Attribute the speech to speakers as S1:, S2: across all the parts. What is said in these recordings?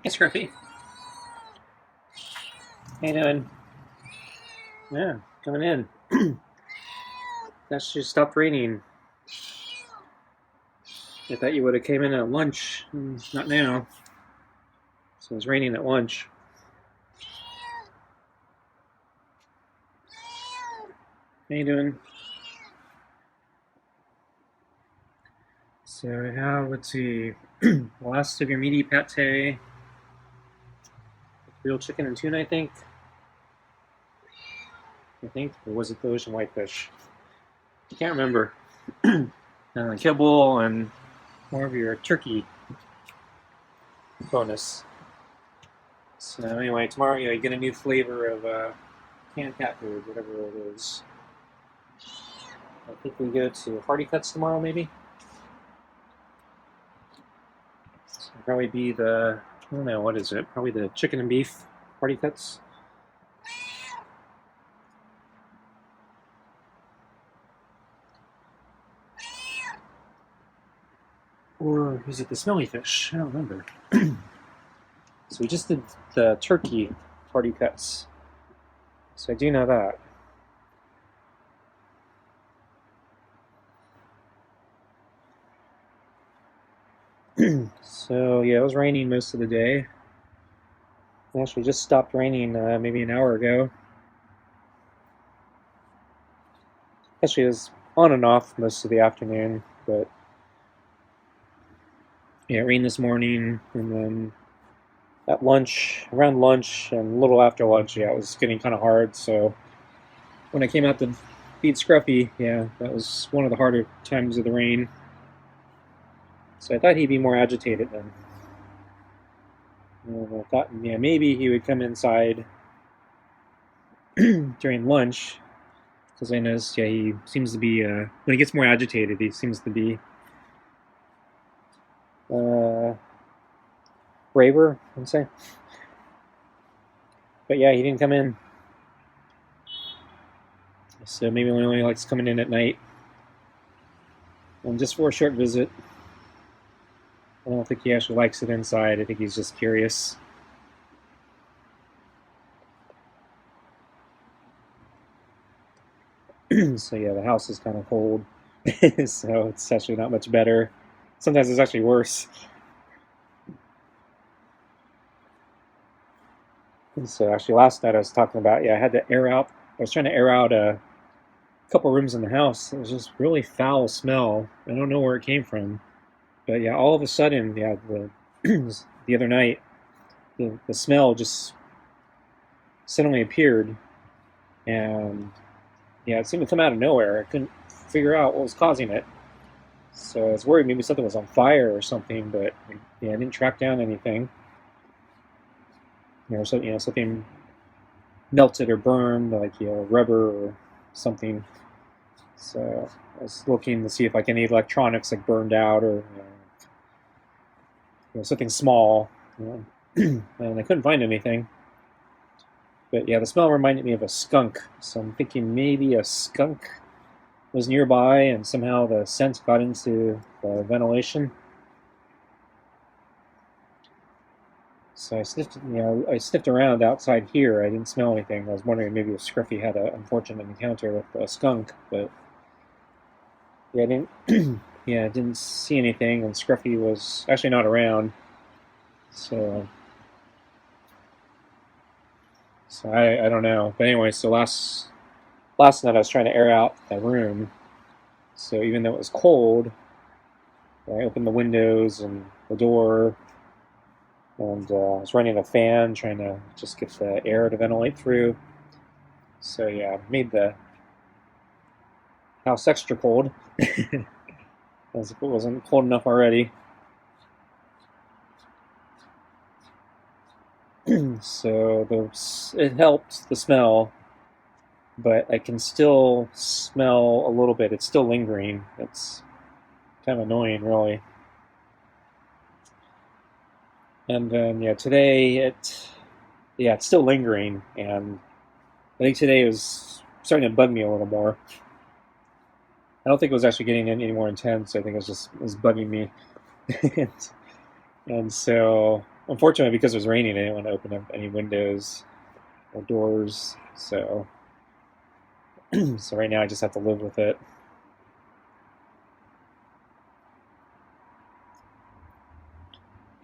S1: Hey, Scruffy. How you doing? Yeah, coming in. That just stopped raining. I thought you would have came in at lunch. Not now. So it's raining at lunch. How you doing? So let's see. Last of your meaty pate. Real chicken and tuna, I think. Or was it the ocean whitefish? I can't remember. And kibble and more of your turkey bonus. So anyway, tomorrow you get a new flavor of canned cat food, whatever it is. I think we go to Hardy Cuts tomorrow, maybe. So it'll probably be I don't know, what is it? Probably the chicken and beef Hardy Cuts. Or is it the smelly fish? I don't remember. So we just did the turkey Hardy Cuts. So I do know that. So yeah, it was raining most of the day. It actually just stopped raining maybe an hour ago. Actually, it was on and off most of the afternoon, but yeah, it rained this morning, and then at lunch, around lunch, and a little after lunch, yeah, it was getting kind of hard. So when I came out to feed Scruffy, yeah, that was one of the harder times of the rain. So I thought he'd be more agitated then. And I thought, yeah, maybe he would come inside during lunch, because I noticed, yeah, he seems to be, when he gets more agitated, he seems to be braver, I'd say. But yeah, he didn't come in. So maybe he only likes coming in at night. And just for a short visit. I don't think he actually likes it inside. I think he's just curious. So yeah, the house is kind of cold. So it's actually not much better. Sometimes it's actually worse. And so actually last night I was talking about, yeah, I had to air out. I was trying to air out a couple rooms in the house. It was just really foul smell. I don't know where it came from. But yeah, all of a sudden, yeah, the other night, the smell just suddenly appeared, and yeah, it seemed to come out of nowhere. I couldn't figure out what was causing it, so I was worried maybe something was on fire or something. But yeah, I didn't track down anything. Something melted or burned, like rubber or something. So I was looking to see if like any electronics like burned out or something small, and I couldn't find anything. But yeah, the smell reminded me of a skunk, so I'm thinking maybe a skunk was nearby and somehow the scent got into the ventilation. So I sniffed around outside here. I didn't smell anything. I was wondering maybe if Scruffy had an unfortunate encounter with a skunk, but yeah, I didn't. Yeah, I didn't see anything, and Scruffy was actually not around. So I don't know. But anyway, so last night I was trying to air out that room. So even though it was cold, I opened the windows and the door, and I was running a fan, trying to just get the air to ventilate through. So yeah, made the house extra cold, as if it wasn't cold enough already. So it helped the smell, but I can still smell a little bit. It's still lingering. It's kind of annoying, really. And then yeah, today it's still lingering, and I think today it was starting to bug me a little more. I don't think it was actually getting any more intense. I think it was bugging me, and so unfortunately, because it was raining, I didn't want to open up any windows or doors. So, so right now I just have to live with it.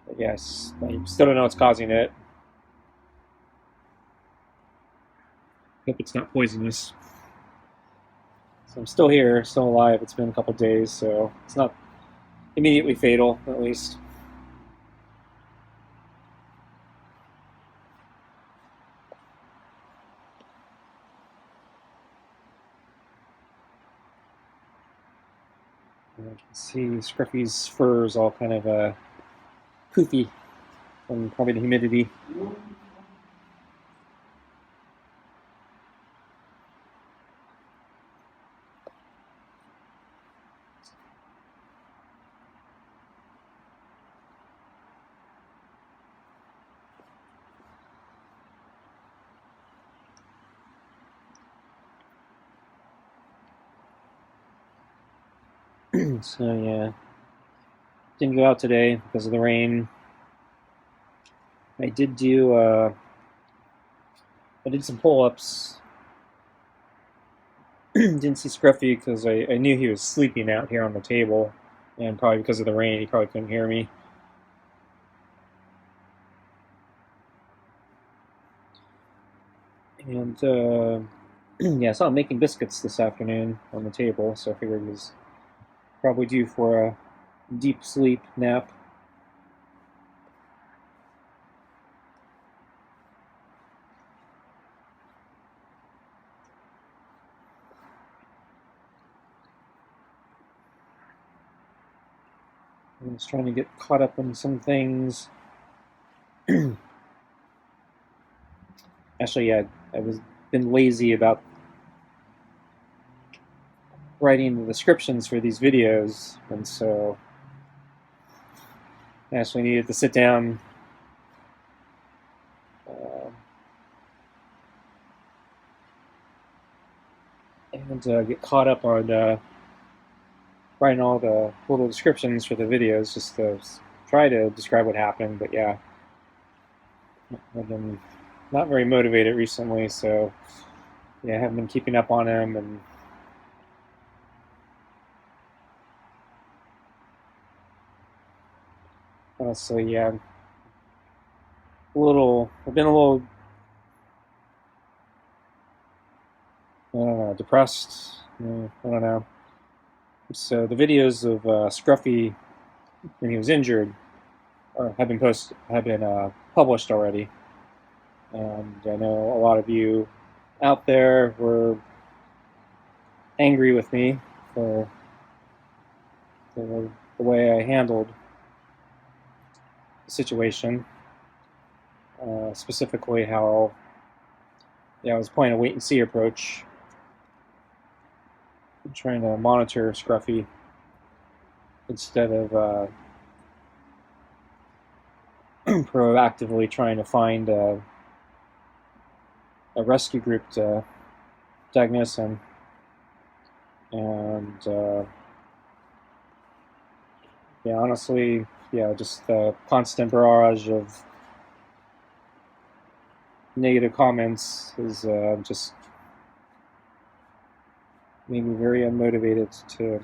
S1: But yes, I still don't know what's causing it. Hope it's not poisonous. So I'm still here, still alive. It's been a couple days, so it's not immediately fatal, at least. And you can see Scruffy's fur is all kind of poofy from probably the humidity. So yeah, didn't go out today because of the rain. I did do I did some pull-ups. Didn't see Scruffy because I knew he was sleeping out here on the table, and probably because of the rain, he probably couldn't hear me. And yeah, I saw him making biscuits this afternoon on the table, so I figured he was probably due for a deep sleep nap. I was trying to get caught up on some things. Actually, yeah, I was been lazy about writing the descriptions for these videos, and so I actually needed to sit down and get caught up on writing all the little descriptions for the videos, just to try to describe what happened. But yeah, I've been not very motivated recently, so yeah, I haven't been keeping up on him, and so yeah, I've been a little depressed. I don't know. So the videos of Scruffy when he was injured have been published already, and I know a lot of you out there were angry with me for the way I handled the situation. Specifically, how I was playing a wait and see approach, trying to monitor Scruffy instead of proactively trying to find a rescue group to diagnose him. And yeah, honestly, yeah, just the constant barrage of negative comments is just made me very unmotivated to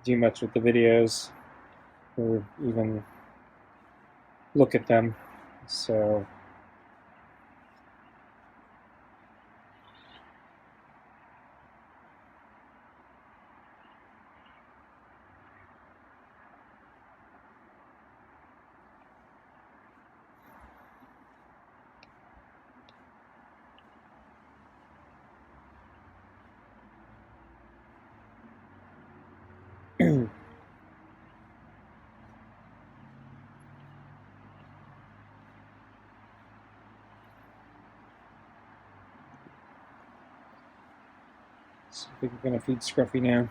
S1: do much with the videos or even look at them. So I think we're gonna feed Scruffy now.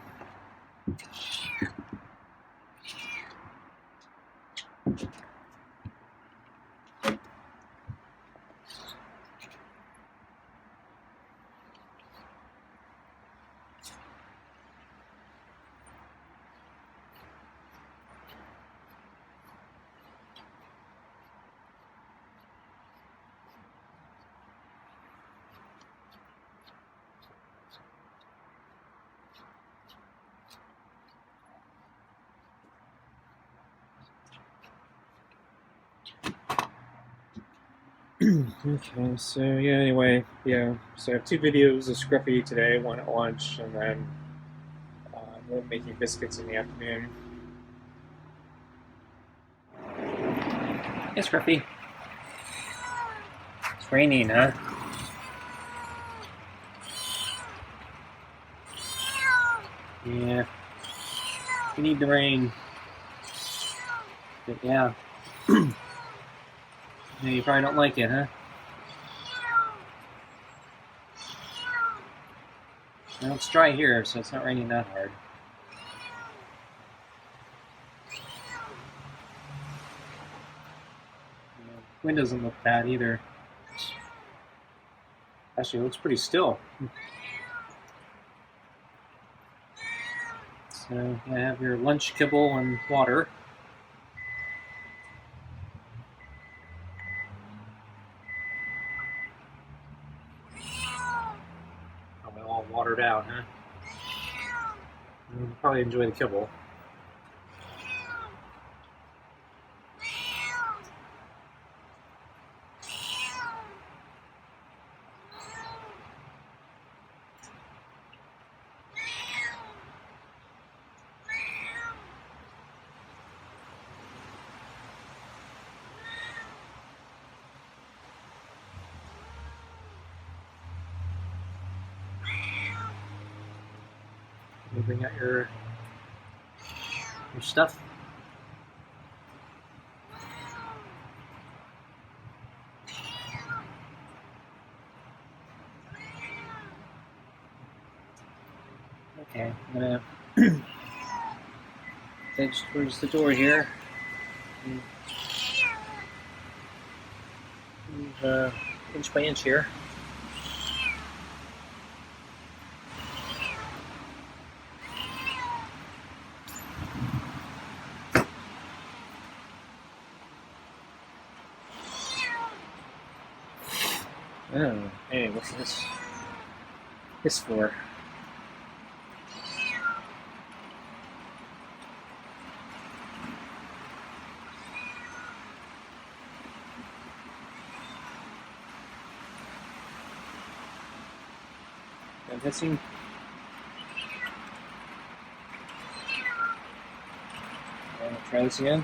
S1: Okay, so yeah, anyway, yeah, so I have two videos of Scruffy today, one at lunch, and then I'm making biscuits in the afternoon. Hey, Scruffy. It's raining, huh? Yeah, we need the rain. But yeah. Yeah, you probably don't like it, huh? Well, it's dry here, so it's not raining that hard. Yeah, wind doesn't look bad either. Actually, it looks pretty still. So you have your lunch kibble and water. Probably all watered out, huh? You'll probably enjoy the kibble. You bring out your stuff. Okay, I'm gonna edge towards the door here. Move inch by inch here. Oh, hey, what's this? This for? I'm guessing. Try this again.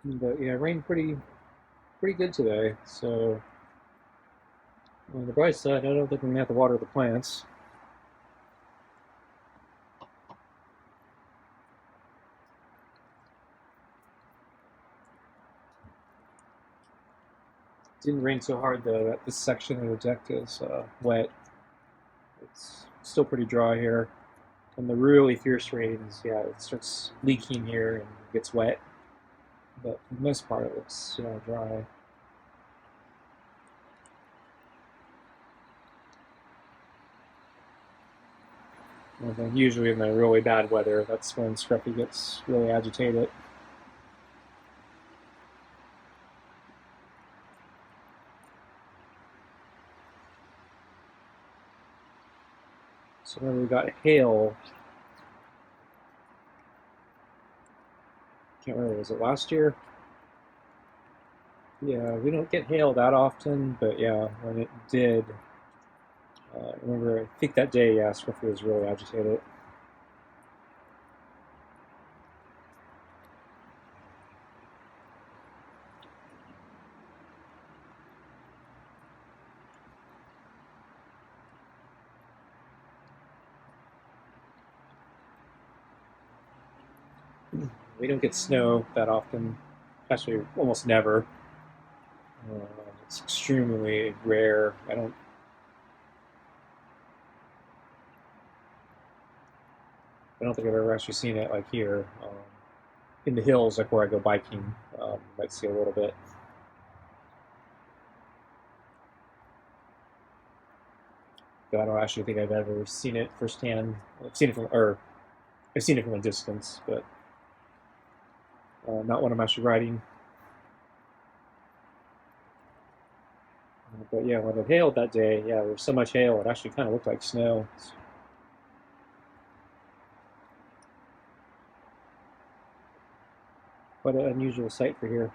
S1: But yeah, it rained pretty good today. So on the bright side, I don't think I'm gonna have to water the plants. It didn't rain so hard though that this section of the deck is wet. It's still pretty dry here. And the really fierce rains, yeah, it starts leaking here and gets wet. But for the most part, it looks dry. And then usually in the really bad weather, that's when Scruffy gets really agitated. So when we got hail, can't remember, was it last year? Yeah, we don't get hail that often, but yeah, when it did, I remember, I think that day, yeah, Scruffy was really agitated. We don't get snow that often, actually almost never. It's extremely rare. I don't think I've ever actually seen it like here. In the hills, like where I go biking, might see a little bit. But I don't actually think I've ever seen it firsthand. I've seen it from a distance, but not one I'm actually riding. But yeah, when it hailed that day, yeah, there was so much hail, it actually kind of looked like snow. Quite an unusual sight for here.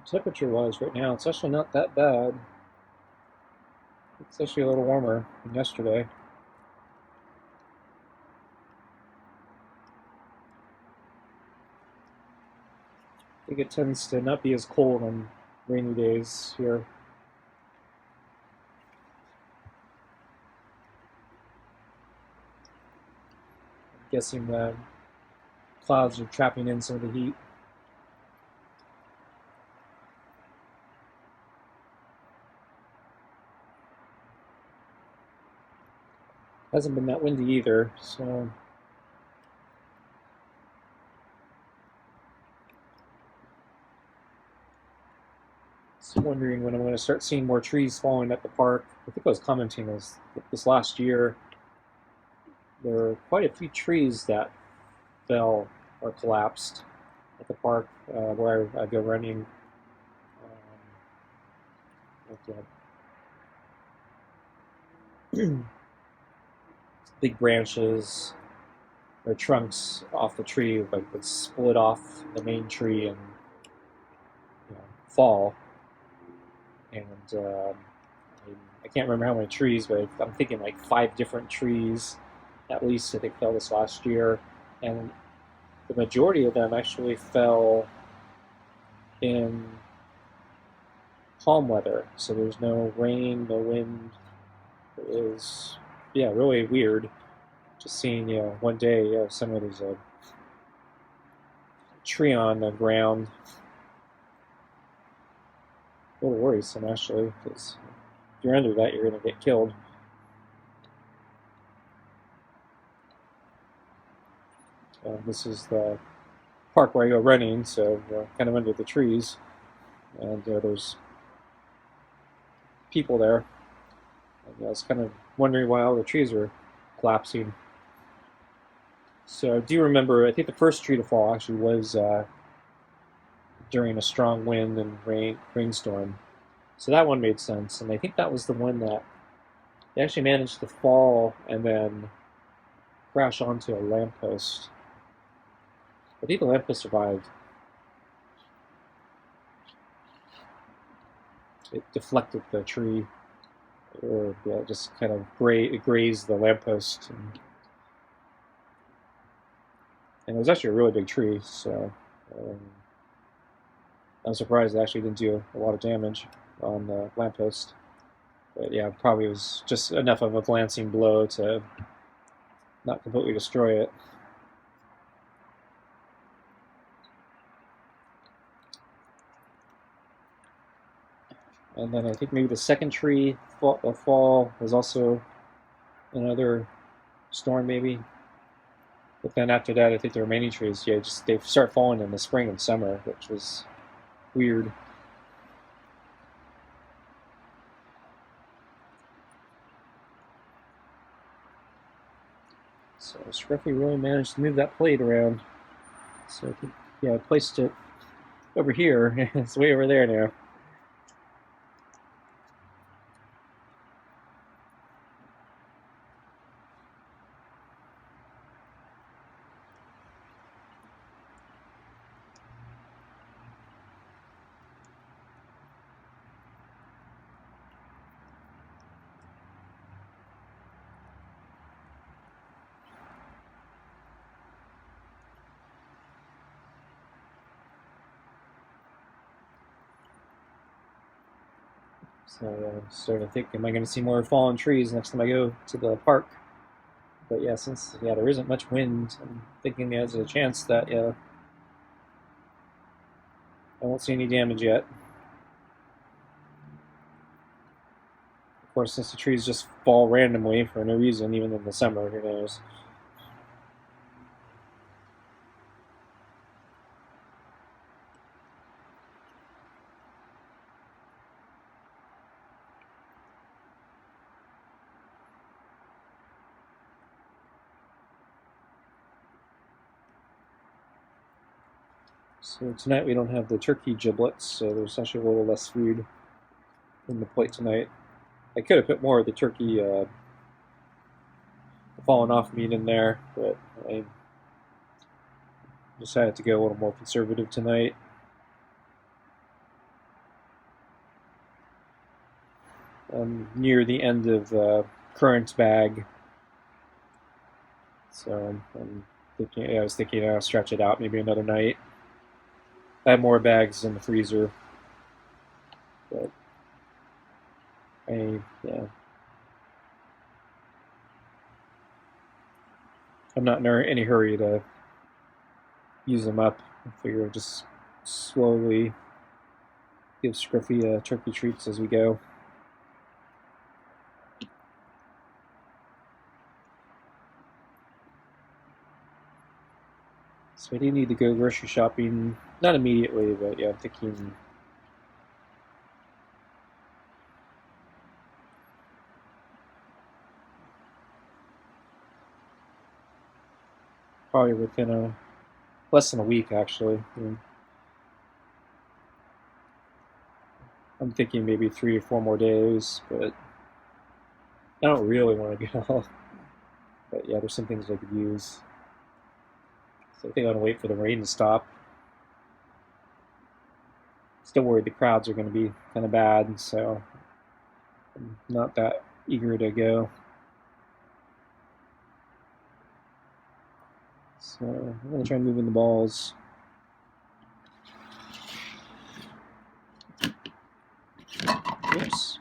S1: Temperature-wise, right now, it's actually not that bad. It's actually a little warmer than yesterday. I think it tends to not be as cold on rainy days here. I'm guessing the clouds are trapping in some of the heat. Hasn't been that windy either, so I'm wondering when I'm going to start seeing more trees falling at the park. I think I was commenting this last year. There were quite a few trees that fell or collapsed at the park where I go running. Big branches or trunks off the tree would split off the main tree and fall. And I can't remember how many trees, but I'm thinking like 5 different trees at least I think fell this last year, and the majority of them actually fell in calm weather. So there's no rain, no wind. It was really weird. Just seeing one day there's a tree on the ground. A little worrisome actually, because if you're under that, you're going to get killed. This is the park where I go running, so kind of under the trees, and there's people there. And I was kind of wondering why all the trees are collapsing. So I do remember, I think the first tree to fall actually was during a strong wind and rainstorm. So that one made sense, and I think that was the one that they actually managed to fall and then crash onto a lamppost. I think the lamppost survived. It deflected the tree, or just kind of grazed the lamppost. And it was actually a really big tree, so I'm surprised it actually didn't do a lot of damage on the lamppost. But yeah, probably was just enough of a glancing blow to not completely destroy it. And then I think maybe the second tree fall was also another storm, maybe. But then after that, I think the remaining trees, they start falling in the spring and summer, which was weird. So Scruffy really managed to move that plate around. So I think, I placed it over here. It's way over there now. So I'm starting to think, am I going to see more fallen trees next time I go to the park? But yeah, since there isn't much wind, I'm thinking there's a chance that I won't see any damage yet. Of course, since the trees just fall randomly for no reason, even in the summer, who knows? So tonight we don't have the turkey giblets, so there's actually a little less food in the plate tonight. I could have put more of the turkey fallen off meat in there, but I decided to go a little more conservative tonight. Near the end of current bag, so I'm thinking. I was thinking I'll stretch it out maybe another night. I have more bags in the freezer, but yeah, I'm not in any hurry to use them up. I figure I'll just slowly give Scruffy turkey treats as we go. So I do need to go grocery shopping, not immediately, but yeah, I'm thinking probably within less than a week, actually. I'm thinking maybe 3 or 4 more days, but I don't really want to go. But yeah, there's some things I could use. So I think I'm gonna wait for the rain to stop. Still worried the crowds are going to be kind of bad, so I'm not that eager to go. So I'm going to try moving the balls. Oops.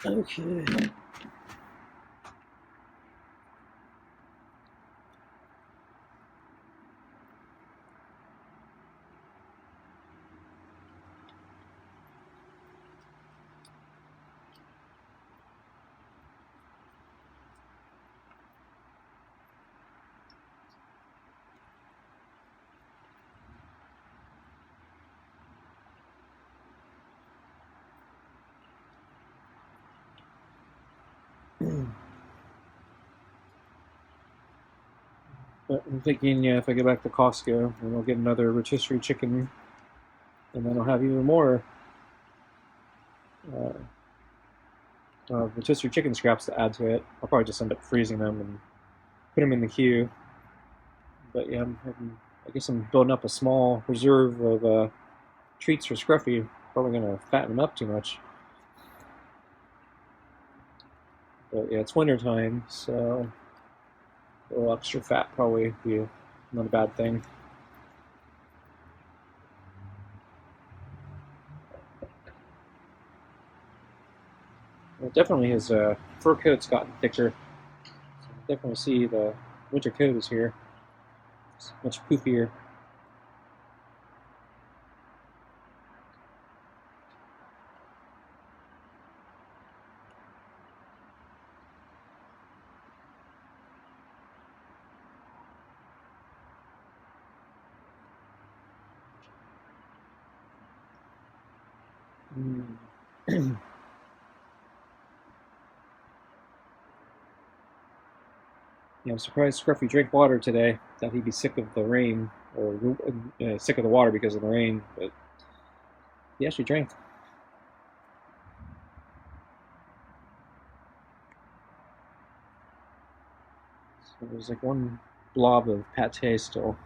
S1: Okay. But I'm thinking, yeah, if I go back to Costco, then I'll get another rotisserie chicken, and then I'll have even more uh, rotisserie chicken scraps to add to it. I'll probably just end up freezing them and put them in the queue. But yeah, I guess I'm building up a small reserve of treats for Scruffy. Probably gonna fatten him up too much. But yeah, it's winter time, so a little extra fat probably be not a bad thing. Well, definitely his fur coat's gotten thicker. So definitely see the winter coat is here. It's much poofier. Mm. Yeah, I'm surprised Scruffy drank water today. Thought he'd be sick of the rain, or sick of the water because of the rain, but he actually drank. So there's like one blob of pate still.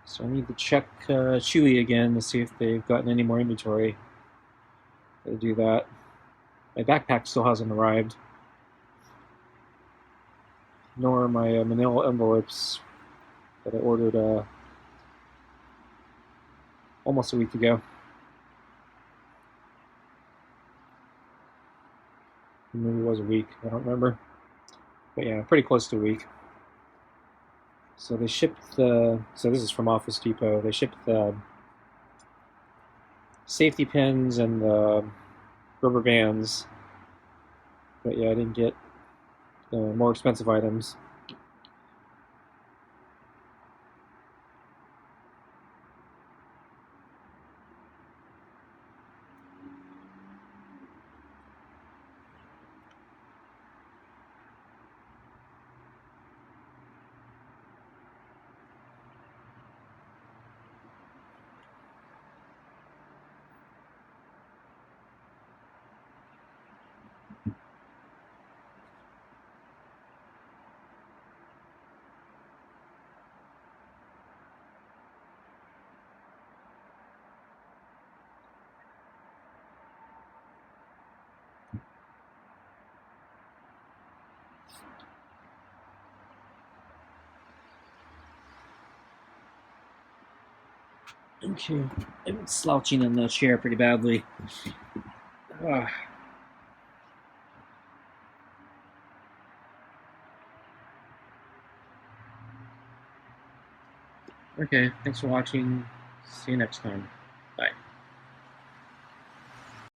S1: So I need to check Chewy again to see if they've gotten any more inventory. Gotta do that. My backpack still hasn't arrived. nor my manila envelopes that I ordered almost a week ago. Maybe it was a week, I don't remember. But yeah, pretty close to a week. So they shipped so this is from Office Depot. They shipped the safety pins and the rubber bands. But yeah, I didn't get more expensive items. Okay, I'm slouching in the chair pretty badly. Uh, okay, thanks for watching. See you next time. Bye.